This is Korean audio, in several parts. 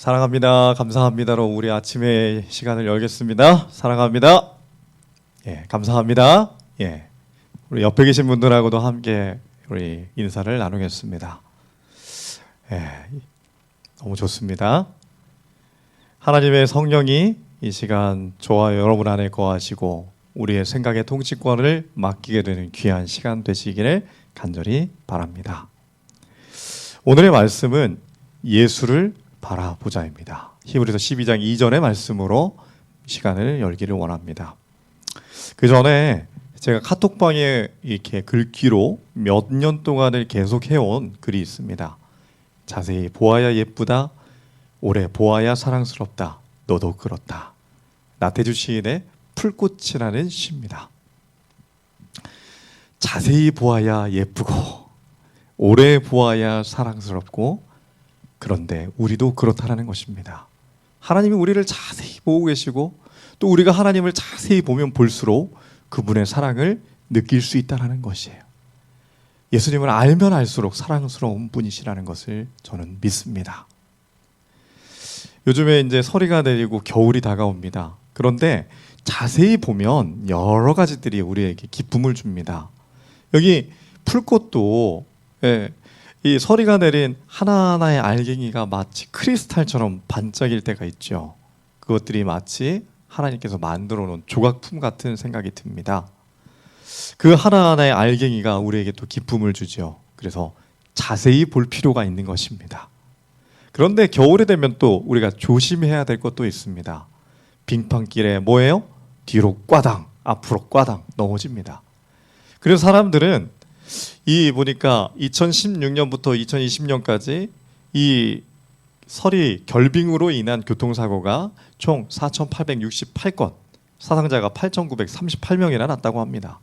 사랑합니다. 감사합니다로 우리 아침의 시간을 열겠습니다. 사랑합니다. 예, 감사합니다. 예, 우리 옆에 계신 분들하고도 함께 우리 인사를 나누겠습니다. 예, 너무 좋습니다. 하나님의 성령이 이 시간 저와 여러분 안에 거하시고 우리의 생각의 통치권을 맡기게 되는 귀한 시간 되시기를 간절히 바랍니다. 오늘의 말씀은 예수를 바라보자입니다. 히브리서 12장 2절의 말씀으로 시간을 열기를 원합니다. 그 전에 제가 카톡방에 이렇게 글귀로 몇 년 동안을 계속 해온 글이 있습니다. 자세히 보아야 예쁘다, 오래 보아야 사랑스럽다, 너도 그렇다. 나태주 시인의 풀꽃이라는 시입니다. 자세히 보아야 예쁘고 오래 보아야 사랑스럽고 그런데 우리도 그렇다라는 것입니다. 하나님이 우리를 자세히 보고 계시고 또 우리가 하나님을 자세히 보면 볼수록 그분의 사랑을 느낄 수 있다는 것이에요. 예수님을 알면 알수록 사랑스러운 분이시라는 것을 저는 믿습니다. 요즘에 이제 서리가 내리고 겨울이 다가옵니다. 그런데 자세히 보면 여러 가지들이 우리에게 기쁨을 줍니다. 여기 풀꽃도 이 서리가 내린 하나하나의 알갱이가 마치 크리스탈처럼 반짝일 때가 있죠. 그것들이 마치 하나님께서 만들어 놓은 조각품 같은 생각이 듭니다. 그 하나하나의 알갱이가 우리에게 또 기쁨을 주죠. 그래서 자세히 볼 필요가 있는 것입니다. 그런데 겨울이 되면 또 우리가 조심해야 될 것도 있습니다. 빙판길에 뭐예요? 뒤로 꽈당, 앞으로 꽈당 넘어집니다. 그래서 사람들은 이 보니까 2016년부터 2020년까지 이 서리 결빙으로 인한 교통사고가 총 4,868건, 사상자가 8,938명이나 났다고 합니다.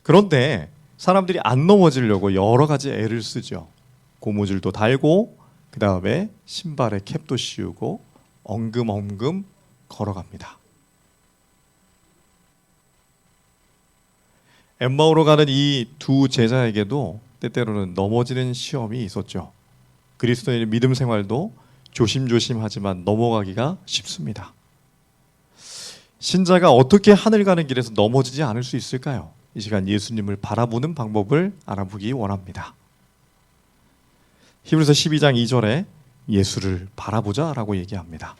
그런데 사람들이 안 넘어지려고 여러 가지 애를 쓰죠. 고무줄도 달고 그 다음에 신발에 캡도 씌우고 엉금엉금 걸어갑니다. 엠마오로 가는 이 두 제자에게도 때때로는 넘어지는 시험이 있었죠. 그리스도인의 믿음 생활도 조심조심하지만 넘어가기가 쉽습니다. 신자가 어떻게 하늘 가는 길에서 넘어지지 않을 수 있을까요? 이 시간 예수님을 바라보는 방법을 알아보기 원합니다. 히브리서 12장 2절에 예수를 바라보자 라고 얘기합니다.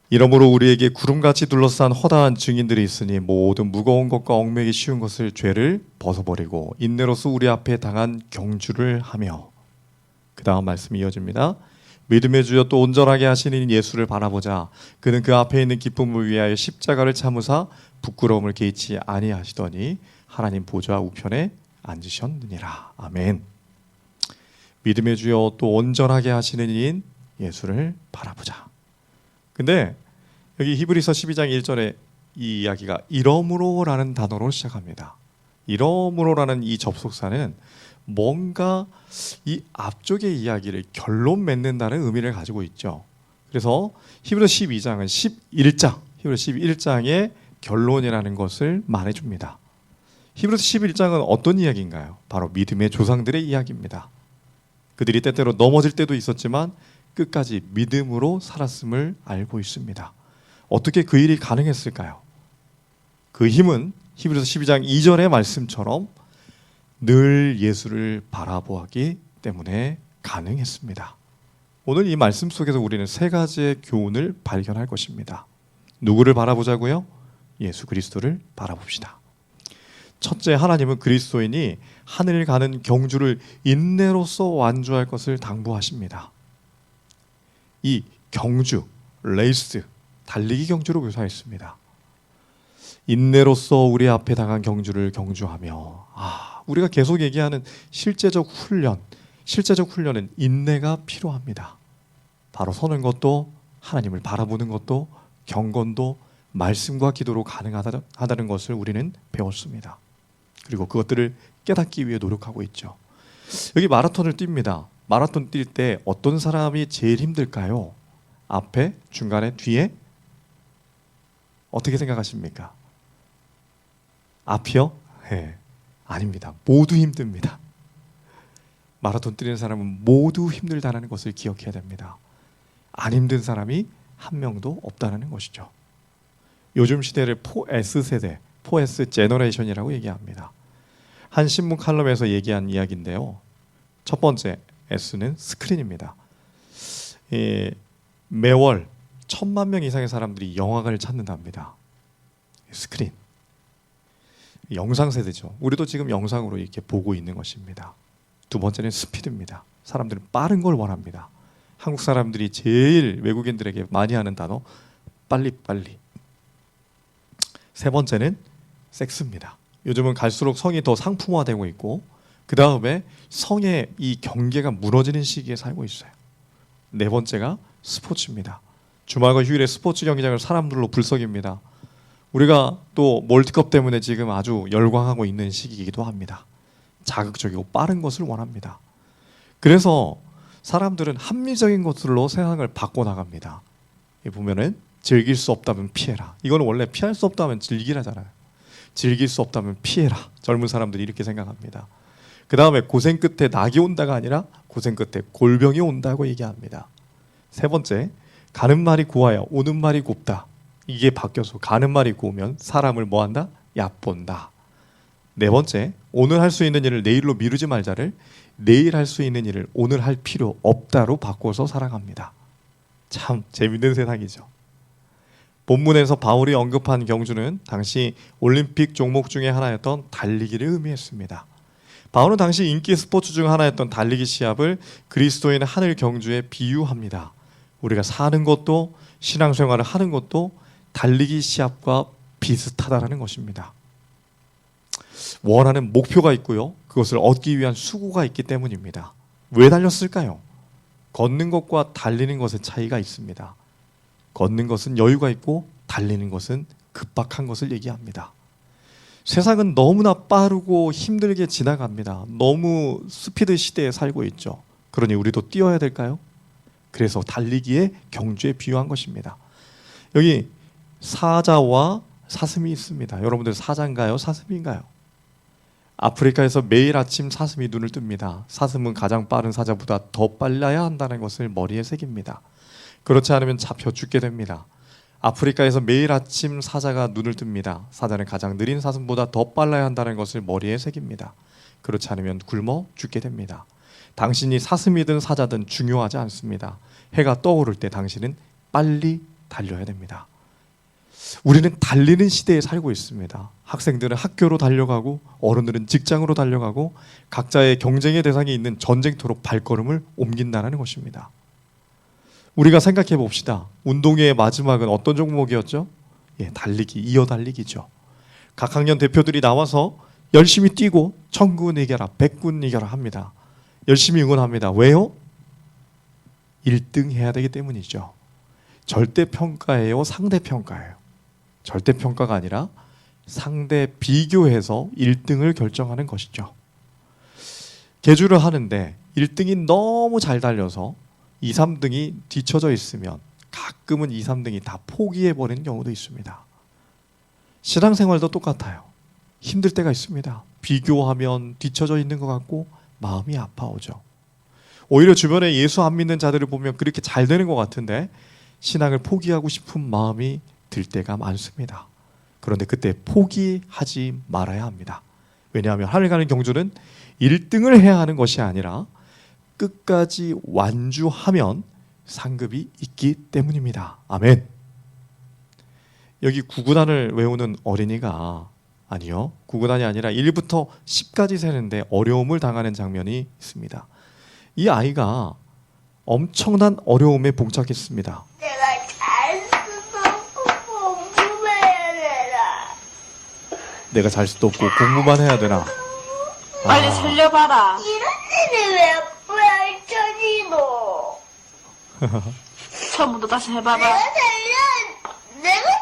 이러므로 우리에게 구름같이 둘러싼 허다한 증인들이 있으니 모든 무거운 것과 얽매기 쉬운 것을 죄를 벗어버리고 인내로서 우리 앞에 당한 경주를 하며, 그 다음 말씀이 이어집니다. 믿음의 주여 또 온전하게 하시는 예수를 바라보자. 그는 그 앞에 있는 기쁨을 위하여 십자가를 참으사 부끄러움을 개의치 아니하시더니 하나님 보좌 우편에 앉으셨느니라. 아멘. 믿음의 주여 또 온전하게 하시는 이인 예수를 바라보자. 근데 여기 히브리서 12장 1절에 이 이야기가 이러므로라는 단어로 시작합니다. 이러므로라는 이 접속사는 뭔가 이 앞쪽의 이야기를 결론 맺는다는 의미를 가지고 있죠. 그래서 히브리서 12장은 11장, 히브리서 11장의 결론이라는 것을 말해줍니다. 히브리서 11장은 어떤 이야기인가요? 바로 믿음의 조상들의 이야기입니다. 그들이 때때로 넘어질 때도 있었지만 끝까지 믿음으로 살았음을 알고 있습니다. 어떻게 그 일이 가능했을까요? 그 힘은 히브리서 12장 2절의 말씀처럼 늘 예수를 바라보았기 때문에 가능했습니다. 오늘 이 말씀 속에서 우리는 세 가지의 교훈을 발견할 것입니다. 누구를 바라보자고요? 예수 그리스도를 바라봅시다. 첫째, 하나님은 그리스도인이 하늘 가는 경주를 인내로써 완주할 것을 당부하십니다. 이 경주, 레이스, 달리기 경주로 묘사했습니다. 인내로써 우리 앞에 당한 경주를 경주하며, 우리가 계속 얘기하는 실제적 훈련은 인내가 필요합니다. 바로 서는 것도, 하나님을 바라보는 것도, 경건도 말씀과 기도로 가능하다는 것을 우리는 배웠습니다. 그리고 그것들을 깨닫기 위해 노력하고 있죠. 여기 마라톤을 뜁니다. 마라톤 뛸 때 어떤 사람이 제일 힘들까요? 앞에, 중간에, 뒤에? 어떻게 생각하십니까? 앞이요? 네, 아닙니다. 모두 힘듭니다. 마라톤 뛰는 사람은 모두 힘들다는 것을 기억해야 됩니다. 안 힘든 사람이 한 명도 없다는 것이죠. 요즘 시대를 4S 세대, 4S 제너레이션이라고 얘기합니다. 한 신문 칼럼에서 얘기한 이야기인데요. 첫 번째 S는 스크린입니다. 매월 1000만 명 이상의 사람들이 영화관을 찾는답니다. 스크린. 영상 세대죠. 우리도 지금 영상으로 이렇게 보고 있는 것입니다. 두 번째는 스피드입니다. 사람들은 빠른 걸 원합니다. 한국 사람들이 제일 외국인들에게 많이 하는 단어 빨리빨리. 세 번째는 섹스입니다. 요즘은 갈수록 성이 더 상품화되고 있고 그 다음에 성의 이 경계가 무너지는 시기에 살고 있어요. 네 번째가 스포츠입니다. 주말과 휴일에 스포츠 경기장을 사람들로 불썩입니다. 우리가 또 월드컵 때문에 지금 아주 열광하고 있는 시기이기도 합니다. 자극적이고 빠른 것을 원합니다. 그래서 사람들은 합리적인 것들로 세상을 바꿔나갑니다. 보면은 즐길 수 없다면 피해라. 이건 원래 피할 수 없다면 즐기라잖아요. 즐길 수 없다면 피해라. 젊은 사람들이 이렇게 생각합니다. 그 다음에 고생 끝에 낙이 온다가 아니라 고생 끝에 골병이 온다고 얘기합니다. 세 번째, 가는 말이 고와야 오는 말이 곱다. 이게 바뀌어서 가는 말이 고우면 사람을 뭐한다? 얕본다. 네 번째, 오늘 할 수 있는 일을 내일로 미루지 말자를 내일 할 수 있는 일을 오늘 할 필요 없다로 바꿔서 살아갑니다. 참 재밌는 세상이죠. 본문에서 바울이 언급한 경주는 당시 올림픽 종목 중에 하나였던 달리기를 의미했습니다. 바울은 당시 인기 스포츠 중 하나였던 달리기 시합을 그리스도인 하늘 경주에 비유합니다. 우리가 사는 것도 신앙생활을 하는 것도 달리기 시합과 비슷하다는 것입니다. 원하는 목표가 있고요. 그것을 얻기 위한 수고가 있기 때문입니다. 왜 달렸을까요? 걷는 것과 달리는 것의 차이가 있습니다. 걷는 것은 여유가 있고 달리는 것은 급박한 것을 얘기합니다. 세상은 너무나 빠르고 힘들게 지나갑니다. 너무 스피드 시대에 살고 있죠. 그러니 우리도 뛰어야 될까요? 그래서 달리기에 경주에 비유한 것입니다. 여기 사자와 사슴이 있습니다. 여러분들 사자인가요? 사슴인가요? 아프리카에서 매일 아침 사슴이 눈을 뜹니다. 사슴은 가장 빠른 사자보다 더 빨라야 한다는 것을 머리에 새깁니다. 그렇지 않으면 잡혀 죽게 됩니다. 아프리카에서 매일 아침 사자가 눈을 뜹니다. 사자는 가장 느린 사슴보다 더 빨라야 한다는 것을 머리에 새깁니다. 그렇지 않으면 굶어 죽게 됩니다. 당신이 사슴이든 사자든 중요하지 않습니다. 해가 떠오를 때 당신은 빨리 달려야 됩니다. 우리는 달리는 시대에 살고 있습니다. 학생들은 학교로 달려가고 어른들은 직장으로 달려가고 각자의 경쟁의 대상이 있는 전쟁터로 발걸음을 옮긴다는 것입니다. 우리가 생각해 봅시다. 운동회의 마지막은 어떤 종목이었죠? 달리기, 이어달리기죠. 각 학년 대표들이 나와서 열심히 뛰고 천군 이겨라, 백군 이겨라 합니다. 열심히 응원합니다. 왜요? 1등 해야 되기 때문이죠. 절대평가예요? 상대평가예요? 절대평가가 아니라 상대 비교해서 1등을 결정하는 것이죠. 계주를 하는데 1등이 너무 잘 달려서 2, 3등이 뒤쳐져 있으면 가끔은 2, 3등이 다 포기해버리는 경우도 있습니다. 신앙생활도 똑같아요. 힘들 때가 있습니다. 비교하면 뒤쳐져 있는 것 같고 마음이 아파오죠. 오히려 주변에 예수 안 믿는 자들을 보면 그렇게 잘 되는 것 같은데 신앙을 포기하고 싶은 마음이 들 때가 많습니다. 그런데 그때 포기하지 말아야 합니다. 왜냐하면 하늘 가는 경주는 1등을 해야 하는 것이 아니라 끝까지 완주하면 상급이 있기 때문입니다. 아멘. 여기 구구단을 외우는 어린이가 아니요. 구구단이 아니라 1부터 10까지 세는데 어려움을 당하는 장면이 있습니다. 이 아이가 엄청난 어려움에 봉착했습니다. 내가 잘 수도 없고 공부해야 되나? 내가 잘 수도 없고 공부만 해야 되나? 빨리 살려봐라. 이런 일이 왜 펼쳐지노? 처음부터 다시 해봐봐. 내가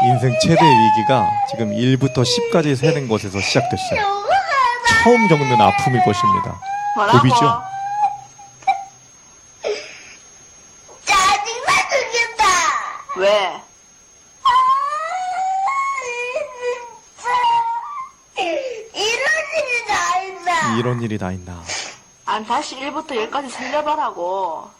인생 최대의 위기가 지금 1부터 10까지 세는 것에서 시작됐어요. 처음 겪는 아픔일 것입니다. 뭐라고? 고비죠. 짜증나 죽겠다. 왜? 진짜 이런 일이 다 이런 일이 다 있나. 아니, 다시 1부터 10까지 살려봐라고.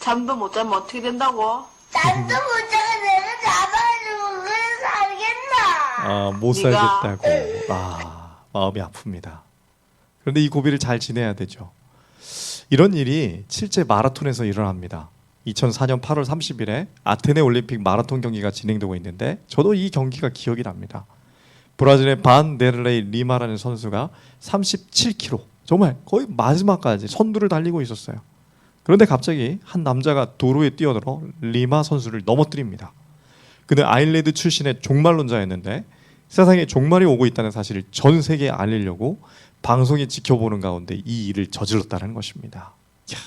잠도 못 자면 어떻게 된다고? 잠도 못 자고 내가 잡아주고 그래 살겠나? 못 네가- 살겠다고. 마음이 아픕니다. 그런데 이 고비를 잘 지내야 되죠. 이런 일이 실제 마라톤에서 일어납니다. 2004년 8월 30일에 아테네 올림픽 마라톤 경기가 진행되고 있는데 저도 이 경기가 기억이 납니다. 브라질의 반데르레이 리마라는 선수가 37km, 정말 거의 마지막까지 선두를 달리고 있었어요. 그런데 갑자기 한 남자가 도로에 뛰어들어 리마 선수를 넘어뜨립니다. 그는 아일랜드 출신의 종말론자였는데 세상에 종말이 오고 있다는 사실을 전 세계에 알리려고 방송에 지켜보는 가운데 이 일을 저질렀다는 것입니다. 이야.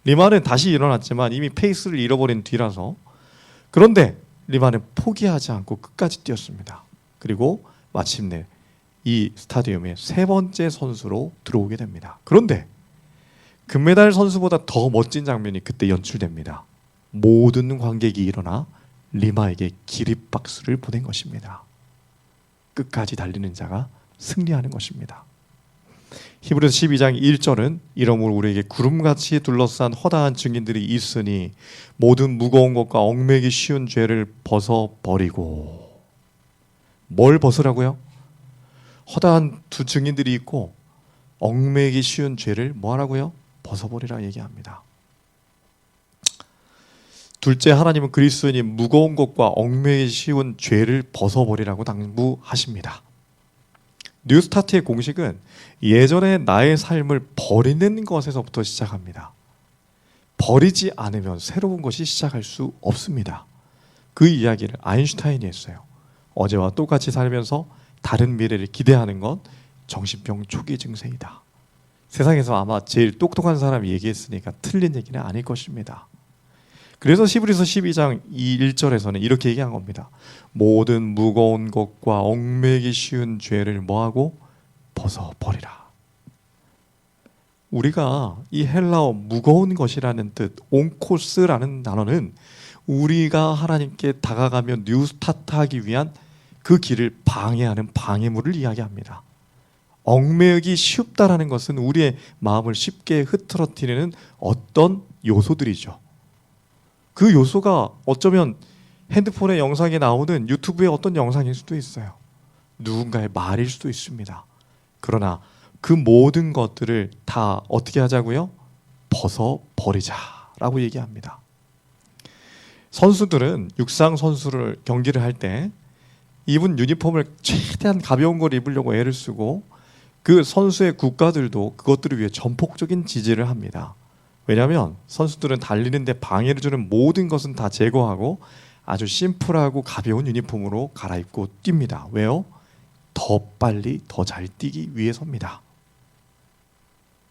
리마는 다시 일어났지만 이미 페이스를 잃어버린 뒤라서, 그런데 리마는 포기하지 않고 끝까지 뛰었습니다. 그리고 마침내 이 스타디움의 세 번째 선수로 들어오게 됩니다. 그런데 금메달 선수보다 더 멋진 장면이 그때 연출됩니다. 모든 관객이 일어나 리마에게 기립박수를 보낸 것입니다. 끝까지 달리는 자가 승리하는 것입니다. 히브리서 12장 1절은 이러므로 우리에게 구름같이 둘러싼 허다한 증인들이 있으니 모든 무거운 것과 얽매기 쉬운 죄를 벗어버리고. 뭘 벗으라고요? 허다한 두 증인들이 있고 얽매기 쉬운 죄를 뭐 하라고요? 벗어버리라 얘기합니다. 둘째, 하나님은 그리스도인이 무거운 것과 얽매기 쉬운 죄를 벗어버리라고 당부하십니다. 뉴스타트의 공식은 예전의 나의 삶을 버리는 것에서부터 시작합니다. 버리지 않으면 새로운 것이 시작할 수 없습니다. 그 이야기를 아인슈타인이 했어요. 어제와 똑같이 살면서 다른 미래를 기대하는 건 정신병 초기 증세이다. 세상에서 아마 제일 똑똑한 사람이 얘기했으니까 틀린 얘기는 아닐 것입니다. 그래서 히브리서 12장 1절에서는 이렇게 얘기한 겁니다. 모든 무거운 것과 얽매기 쉬운 죄를 뭐하고? 벗어버리라. 우리가 이 헬라어 무거운 것이라는 뜻, 온코스라는 단어는 우리가 하나님께 다가가며 뉴스타트하기 위한 그 길을 방해하는 방해물을 이야기합니다. 얽매이기 쉽다라는 것은 우리의 마음을 쉽게 흐트러뜨리는 어떤 요소들이죠. 그 요소가 어쩌면 핸드폰의 영상에 나오는 유튜브의 어떤 영상일 수도 있어요. 누군가의 말일 수도 있습니다. 그러나 그 모든 것들을 다 어떻게 하자고요? 벗어버리자라고 얘기합니다. 선수들은 육상 선수를 경기를 할 때 입은 유니폼을 최대한 가벼운 걸 입으려고 애를 쓰고 그 선수의 국가들도 그것들을 위해 전폭적인 지지를 합니다. 왜냐하면 선수들은 달리는데 방해를 주는 모든 것은 다 제거하고 아주 심플하고 가벼운 유니폼으로 갈아입고 뜁니다. 왜요? 더 빨리 더 잘 뛰기 위해서입니다.